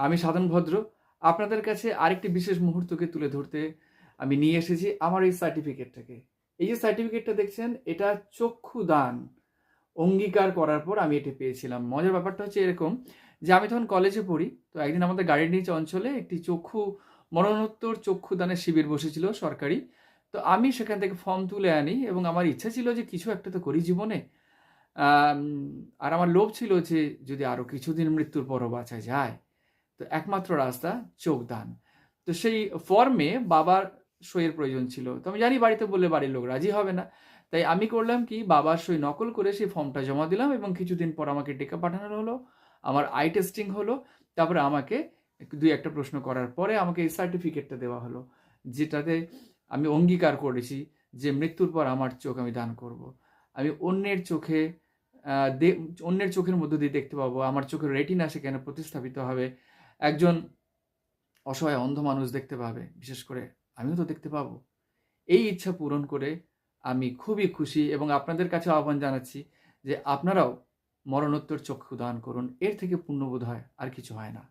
আমি সাধন ভদ্র আপনাদের কাছে আরেকটি বিশেষ মুহূর্তকে তুলে ধরতে আমি নিয়ে এসেছি আমার এই সার্টিফিকেটটাকে। এই যে সার্টিফিকেটটা দেখছেন, এটা চক্ষু দান অঙ্গীকার করার পর আমি এটা পেয়েছিলাম। মজার ব্যাপারটা হচ্ছে এরকম যে আমি তখন কলেজে পড়ি। তো একদিন আমাদের গাড়ির নিচ অঞ্চলে একটি মরণোত্তর চক্ষুদানের শিবির বসেছিল সরকারি। তো আমি সেখান থেকে ফর্ম তুলে আনি এবং আমার ইচ্ছা ছিল যে কিছু একটা তো করি জীবনে। আম আর আমার লোভ ছিল যে যদি আরো কিছুদিন মৃত্যুর পরও বাঁচা যায়, তো একমাত্র রাস্তা চোখ দান। তো সেই ফর্মে বাবার সইয়ের প্রয়োজন ছিল। তো আমি জানি বাড়িতে বললে বাড়ির লোক রাজি হবে না। তাই আমি করলাম কি, বাবার সই নকল করে সেই ফর্মটা জমা দিলাম এবং কিছুদিন পর আমাকে টেকা পাঠানো হলো। আমার আই টেস্টিং হলো। তারপরে আমাকে ২-১টা প্রশ্ন করার পরে আমাকে এই সার্টিফিকেটটা দেওয়া হলো। যেটাতে আমি অঙ্গীকার করেছি যে মৃত্যুর পর আমার চোখ আমি দান করব। আমি অন্যের চোখে আ দে অন্যের চোখের মধ্য দিয়ে দেখতে পাবো। আমার চোখের রেটিনা সেখানে প্রতিস্থাপিত হবে। একজন অসহায় অন্ধ মানুষ দেখতে পাবে। বিশেষ করে আমিও তো দেখতে পাবো। এই ইচ্ছা পূরণ করে আমি খুবই খুশি এবং আপনাদের কাছে আহ্বান জানাচ্ছি যে আপনারাও মরণোত্তর চক্ষু দান করুন। এর থেকে পুণ্য বোধ হয় আর কিছু হয় না।